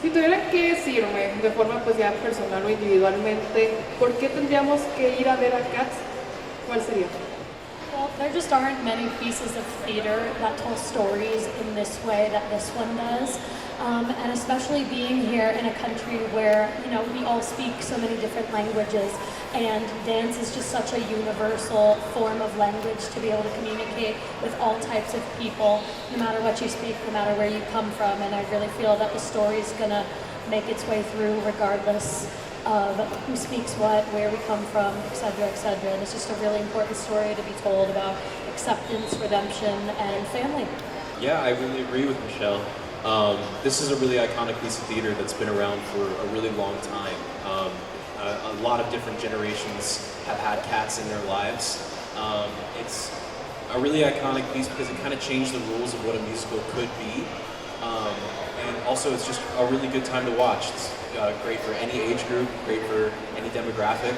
Si tuvieran que decirme de forma pues ya personal o individualmente, ¿por qué tendríamos que ir a ver a Cats? ¿Cuál sería? Well, there just aren't many pieces of theater that tell stories in this way that this one does. And especially being here in a country where, you know, we all speak so many different languages, and dance is just such a universal form of language to be able to communicate with all types of people, no matter what you speak, no matter where you come from. And I really feel that the story is gonna make its way through regardless of who speaks what, where we come from, etc., etc. And it's just a really important story to be told about acceptance, redemption, and family. Yeah, I really agree with Michelle. This is a really iconic piece of theater that's been around for a really long time. A lot of different generations have had Cats in their lives. It's a really iconic piece because it kind of changed the rules of what a musical could be. And also it's just a really good time to watch. It's great for any age group, great for any demographic.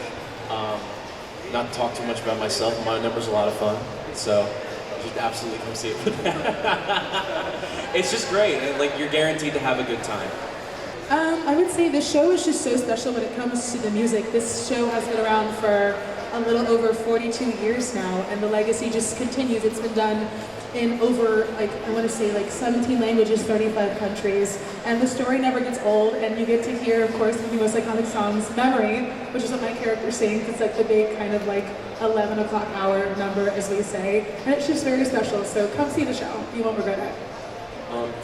Not to talk too much about myself, my number's a lot of fun, so you should absolutely come see it for that. It's just great, and, like, you're guaranteed to have a good time. I would say this show is just so special when it comes to the music. This show has been around for a little over 42 years now, and the legacy just continues. It's been done in over, like, I want to say like 17 languages, 35 countries, and the story never gets old, and you get to hear, of course, the most iconic songs, Memory, which is what my character sings. It's like the big kind of like 11 o'clock hour number, as we say, and it's just very special, so come see the show. You won't regret it.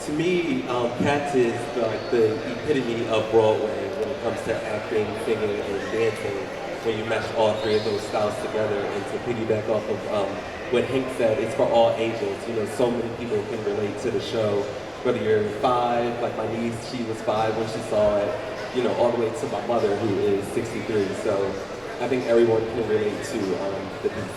To me, Cats is like the epitome of Broadway when it comes to acting, singing, and dancing. When you mesh all three of those styles together, and to piggyback off of what Hank said, it's for all ages. You know, so many people can relate to the show. Whether you're 5, like my niece, she was 5 when she saw it, you know, all the way to my mother who is 63. So I think everyone can relate to the piece.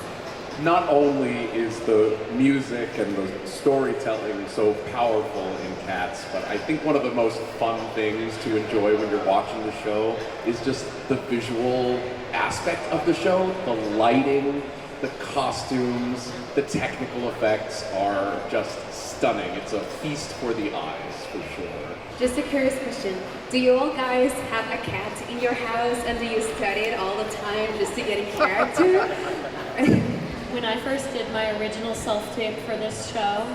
Not only is the music and the storytelling so powerful in Cats, but I think one of the most fun things to enjoy when you're watching the show is just the visual aspect of the show. The lighting, the costumes, the technical effects are just stunning. It's a feast for the eyes, for sure. Just a curious question. Do you all guys have a cat in your house, and do you study it all the time just to get in character? When I first did my original self-tape for this show,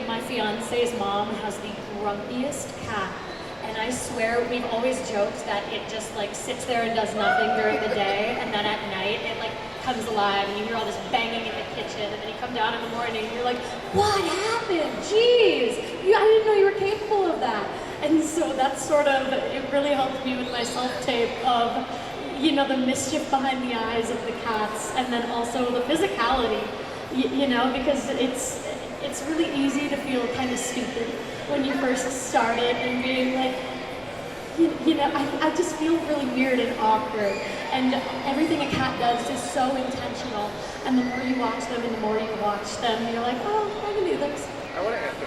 my fiance's mom has the grumpiest cat. And I swear we've always joked that it just like sits there and does nothing during the day, and then at night it like comes alive and you hear all this banging in the kitchen, and then you come down in the morning and you're like, what happened? Jeez, I didn't know you were capable of that. And so that's sort of, it really helped me with my self-tape of, you know, the mischief behind the eyes of the cats, and then also the physicality, you know, because it's really easy to feel kind of stupid when you first start it and being like, you know, I just feel really weird and awkward, and everything a cat does is so intentional, and the more you watch them and the more you watch them, you're like, oh, I can do this. I want to answer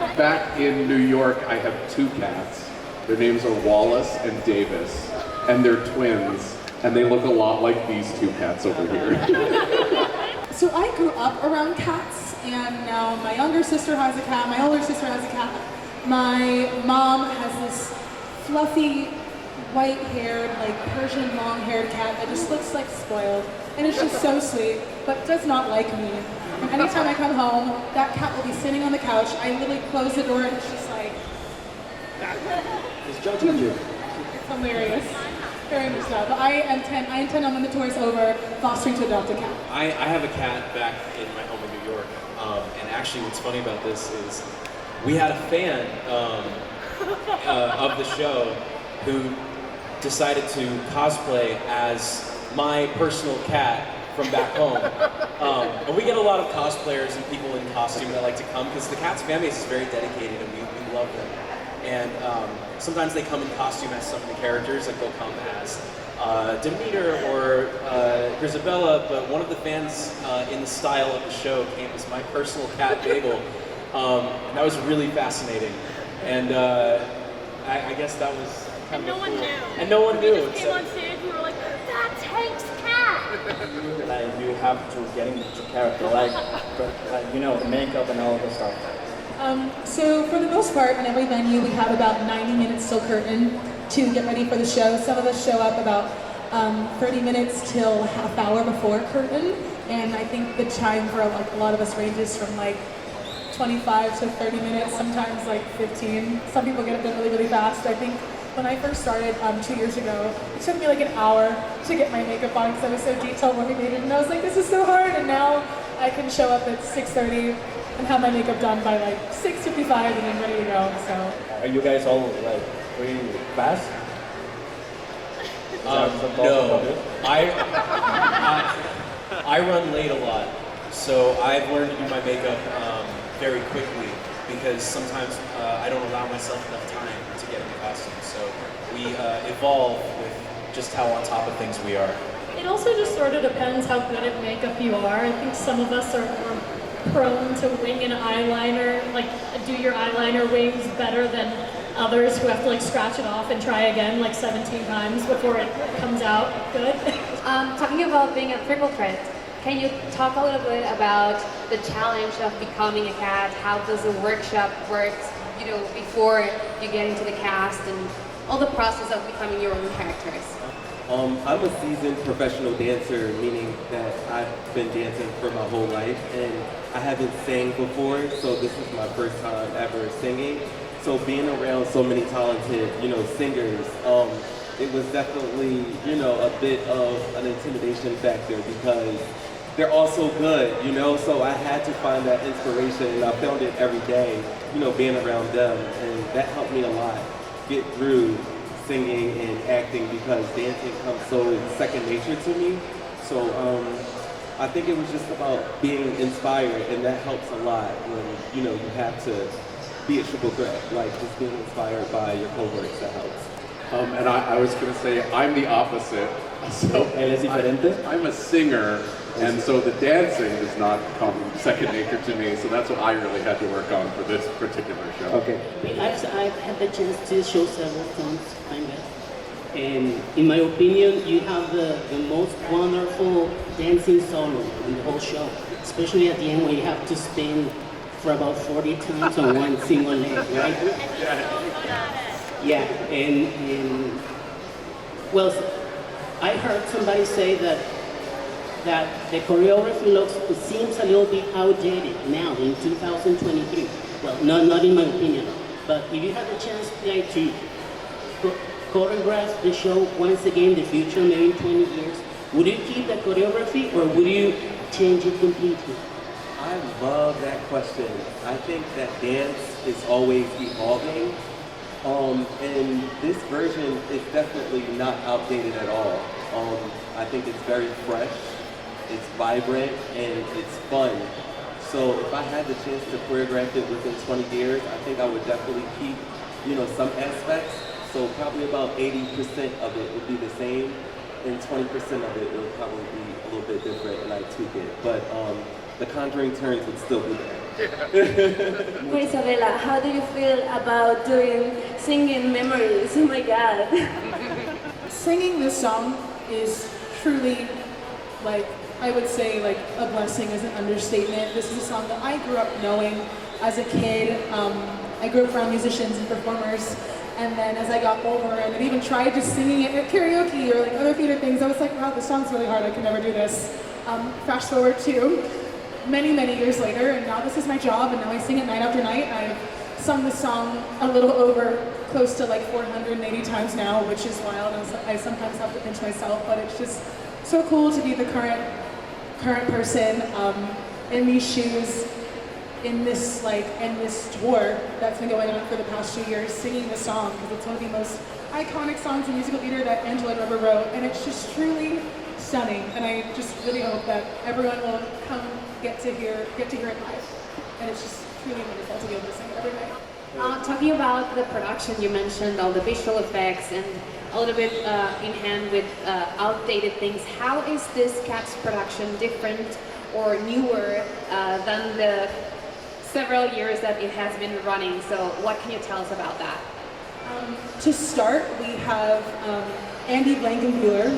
that. Back in New York, I have 2 cats. Their names are Wallace and Davis, and they're twins, and they look a lot like these 2 cats over here. So I grew up around cats, and now my younger sister has a cat, my older sister has a cat. My mom has this fluffy, white-haired, like Persian long-haired cat that just looks like spoiled. And it's just so sweet, but does not like me. And anytime I come home, that cat will be sitting on the couch. I literally close the door and it's just like... It's judging you. It's hilarious. Very much so. But I intend on when the tour is over, fostering to adopt a cat. I have a cat back in my home in New York, and actually what's funny about this is we had a fan of the show who decided to cosplay as my personal cat from back home. And we get a lot of cosplayers and people in costume that like to come because the cat's fan base is very dedicated and we love them. And sometimes they come in costume as some of the characters, like they'll come as Demeter or Grisabella, but one of the fans in the style of the show came as my personal cat Bagel. And that was really fascinating. And I guess that was kind of one knew. And no one knew. We just came on stage and we were like, that's Hank's cat! Like you have to get into character, like you know, makeup and all the stuff. So for the most part, in every venue, we have about 90 minutes till curtain to get ready for the show. Some of us show up about 30 minutes till half hour before curtain, and I think the time for like a lot of us ranges from like 25 to 30 minutes, sometimes like 15. Some people get it done really, really fast. I think when I first started 2 years ago, it took me like an hour to get my makeup on because I was so detail oriented, and I was like, this is so hard. And now I can show up at 6:30 and have my makeup done by like 6:55 and then ready to go. So. Are you guys all like pretty fast? No, I run late a lot, so I've learned to do my makeup very quickly because sometimes I don't allow myself enough time to get in the costume. So we evolve with just how on top of things we are. It also just sort of depends how good at makeup you are. I think some of us are more prone to wing an eyeliner, like do your eyeliner wings better than others who have to like scratch it off and try again like 17 times before it comes out good. Talking about being a triple threat, can you talk a little bit about the challenge of becoming a cat? How does the workshop work, you know, before you get into the cast and all the process of becoming your own characters? I'm a seasoned professional dancer, meaning that I've been dancing for my whole life, and I haven't sang before, so this is my first time ever singing. So being around so many talented, singers, it was definitely, a bit of an intimidation factor because they're all so good, so I had to find that inspiration, and I found it every day, being around them, and that helped me a lot get through singing and acting because dancing comes so second nature to me. So I think it was just about being inspired, and that helps a lot when, you have to be a triple threat, like just being inspired by your cohorts, that helps. And I was going to say, I'm the opposite. So ¿Él es diferente? I'm a singer, and so the dancing does not come second nature to me, so that's what I really had to work on for this particular show. Okay. I've had the chance to show several times, and in my opinion, you have the most wonderful dancing solo in the whole show, especially at the end when you have to spin for about 40 times on one single leg, right? Yeah, and well, I heard somebody say that the choreography seems a little bit outdated now in 2023. Well, not in my opinion, but if you have a chance to choreograph the show once again in the future, maybe in 20 years, would you keep the choreography or would you change it completely? I love that question. I think that dance is always evolving, and this version is definitely not outdated at all. I think it's very fresh, it's vibrant, and it's fun. So if I had the chance to choreograph it within 20 years, I think I would definitely keep, some aspects. So probably about 80% of it would be the same, and 20% of it would probably be a little bit different, and I tweak it. But the conjuring turns would still be there. Isabella, how do you feel about doing singing memories? Oh my God. Singing this song is truly, I would say, a blessing is an understatement. This is a song that I grew up knowing as a kid. I grew up around musicians and performers, and then as I got older and I even tried just singing it at karaoke or other theater things, I was like, wow, this song's really hard, I can never do this. Fast forward to many, many years later, and now this is my job, and now I sing it night after night. I've sung this song a little over close to 480 times now, which is wild. I sometimes have to pinch myself, but it's just so cool to be the current person in these shoes, in this tour that's been going on for the past 2 years, singing this song because it's one of the most iconic songs in musical theater that Angela ever wrote, and it's just truly stunning. And I just really hope that everyone will come get to hear it live, and it's just truly wonderful to be able to sing it every night. Talking about the production, you mentioned all the visual effects and a little bit in hand with outdated things. How is this Cats production different or newer than the several years that it has been running? So what can you tell us about that? To start, we have Andy Blankenbuehler,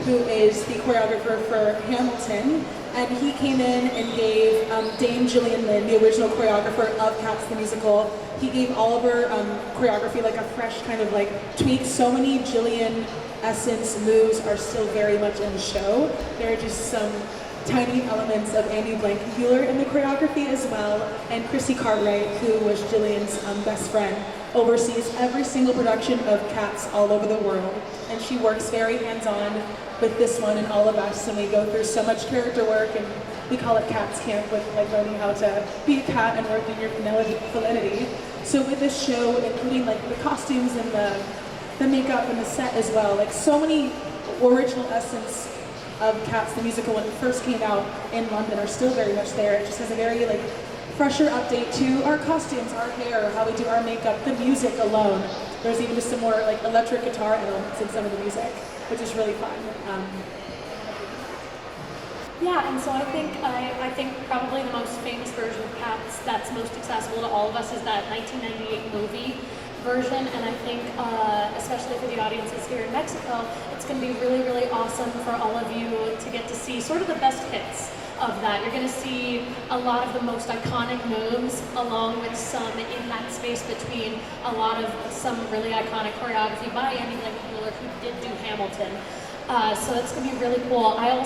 who is the choreographer for Hamilton, and he came in and gave Dame Gillian Lynn, the original choreographer of Cats the Musical, he gave all of her choreography like a fresh kind of like tweak. So many Gillian essence moves are still very much in the show. There are just some tiny elements of Andy Blankenbuehler in the choreography as well, and Chrissy Cartwright, who was Gillian's best friend, oversees every single production of Cats all over the world, and she works very hands-on with this one and all of us, and we go through so much character work, and we call it Cats Camp, with like learning how to be a cat and work in your felinity. So with this show, including like the costumes and the makeup and the set as well, like so many original essence of Cats the Musical when it first came out in London are still very much there. It just has a very like fresher update to our costumes, our hair, how we do our makeup, the music alone. There's even just some more like electric guitar elements in some of the music, which is really fun. Yeah, and so I think probably the most famous version of Cats that's most accessible to all of us is that 1998 movie version, and I think especially for the audiences here in Mexico, it's going to be really, really awesome for all of you to get to see sort of the best hits of that. You're going to see a lot of the most iconic moves, along with some in that space between a lot of some really iconic choreography by Andy Blankenbuehler, who did do Hamilton. So it's going to be really cool. I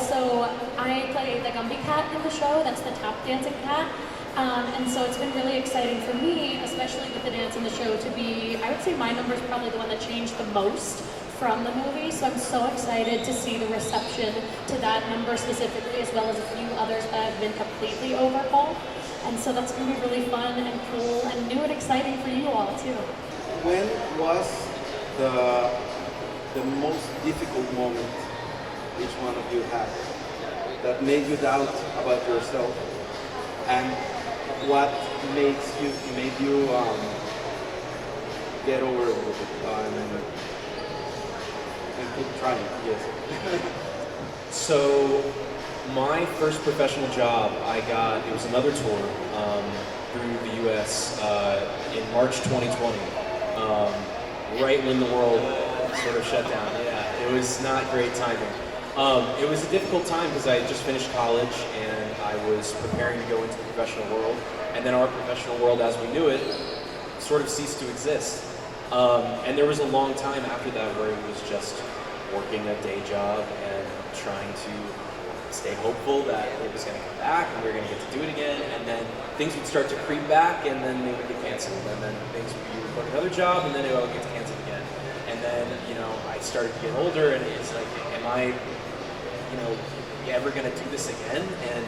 play the Gumby cat in the show. That's the tap dancing cat. And so it's been really exciting for me, especially with the dance in the show, to be, I would say my number is probably the one that changed the most from the movie. So I'm so excited to see the reception to that number specifically, as well as a few others that have been completely overhauled. And so that's going to be really fun and cool and new and exciting for you all too. When was the most difficult moment each one of you had that made you doubt about yourself, and what made you get over it and keep trying? Yes. So my first professional job it was another tour through the US in March 2020, right when the world sort of shut down. Yeah, it was not great timing. It was a difficult time because I had just finished college and I was preparing to go into the professional world, and then our professional world as we knew it sort of ceased to exist. And there was a long time after that where it was just working a day job and trying to stay hopeful that it was going to come back and we were going to get to do it again, and then things would start to creep back and then they would get canceled, and then you would work another job and then it would get canceled again. And then, I started to get older and it's like, am I, ever going to do this again? And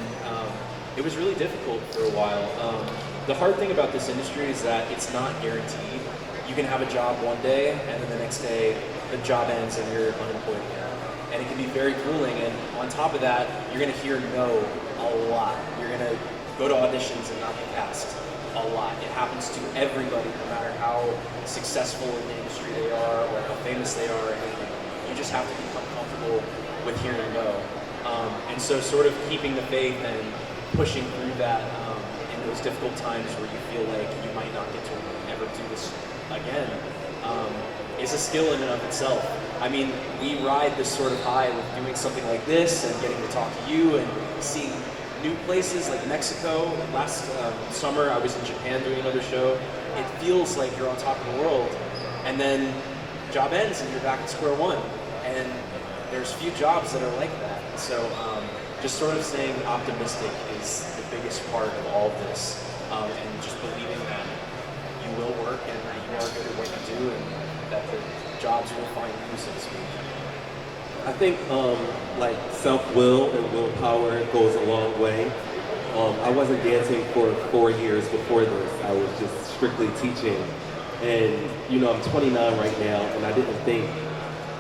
it was really difficult for a while. The hard thing about this industry is that it's not guaranteed. You can have a job one day and then the next day the job ends and you're unemployed again. And it can be very grueling, and on top of that, you're going to hear no a lot. You're going to go to auditions and not get cast a lot. It happens to everybody, no matter how successful in the industry they are or how famous they are or anything. You just have to become comfortable with hearing no. And so sort of keeping the faith and pushing through that in those difficult times where you feel like you might not get to ever do this again is a skill in and of itself. I mean, we ride this sort of high with doing something like this and getting to talk to you and seeing new places like Mexico. Last summer I was in Japan doing another show. It feels like you're on top of the world, and then job ends and you're back at square one. And there's few jobs that are like that. So just sort of staying optimistic is the biggest part of all of this, and just believing that you will work and that you are good at what you do and that the jobs will find you, so to speak. I think like self-will and willpower goes a long way. I wasn't dancing for 4 years before this. I was just strictly teaching. And I'm 29 right now, and I didn't think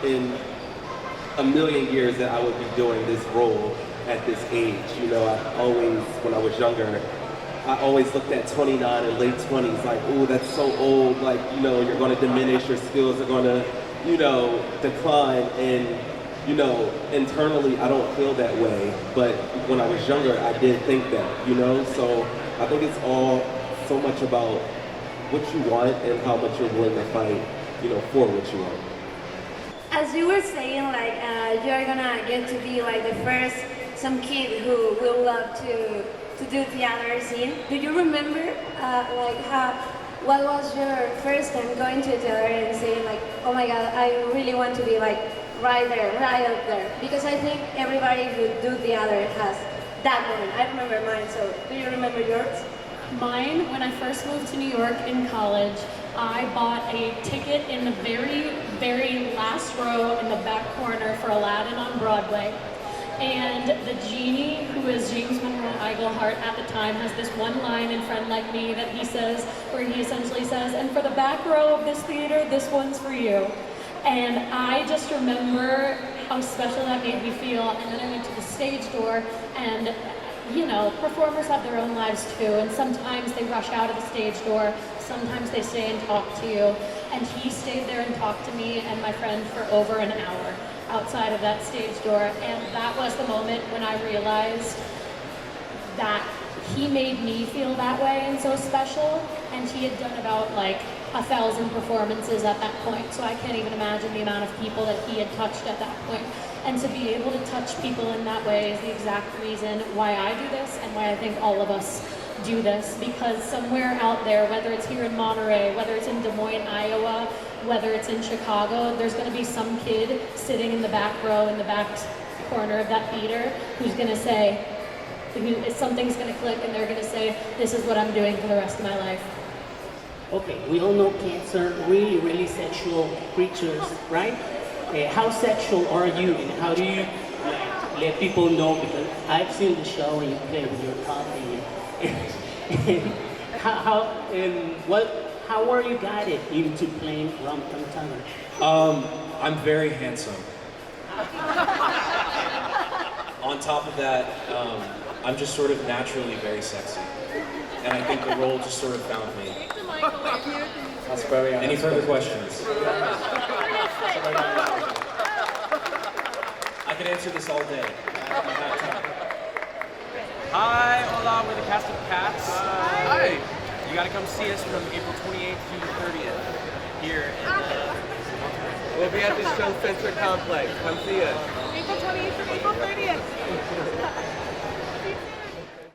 in a million years that I would be doing this role at this age. I always, when I was younger, I always looked at 29 and late 20s like, oh, that's so old. Like, you're going to diminish, your skills are going to, decline. And, internally, I don't feel that way. But when I was younger, I did think that, So I think it's all so much about what you want and how much you're willing to fight, for what you want. As you were saying, you're gonna get to be like the first some kid who will love to do theater scene. Do you remember what was your first time going to a theater and saying like, oh my God, I really want to be like right there, right up there? Because I think everybody who do theater has that moment. I remember mine, so do you remember yours? Mine, when I first moved to New York in college, I bought a ticket in the very, very last row in the back corner for Aladdin on Broadway. And the genie, who is James Monroe Iglehart at the time, has this one line in Friend Like Me that he says, where he essentially says, and for the back row of this theater, this one's for you. And I just remember how special that made me feel. And then I went to the stage door, and you know, performers have their own lives too, and sometimes they rush out of the stage door, sometimes they stay and talk to you. And he stayed there and talked to me and my friend for over an hour outside of that stage door, and that was the moment when I realized that he made me feel that way and so special, and he had done about like 1,000 performances at that point, so I can't even imagine the amount of people that he had touched at that point. And to be able to touch people in that way is the exact reason why I do this and why I think all of us do this, because somewhere out there, whether it's here in Monterrey, whether it's in Des Moines, Iowa, whether it's in Chicago, there's going to be some kid sitting in the back row, in the back corner of that theater, who's going to say, something's going to click, and they're going to say, this is what I'm doing for the rest of my life. Okay, we all know cats are really, really sexual creatures, right? How sexual are you, and how do you let people know? Because I've seen the show and you play with your coffee. How are you guided into playing rum-tum-tummer? I'm very handsome. On top of that, I'm just sort of naturally very sexy. And I think the role just sort of found me. That's very Any further questions? I could answer this all day. Hi, hola, we're the cast of Cats. Hi. You gotta come see us from April 28th through the 30th here in We'll be at the Showcenter Complex. Come see us. April 28th through April 30th.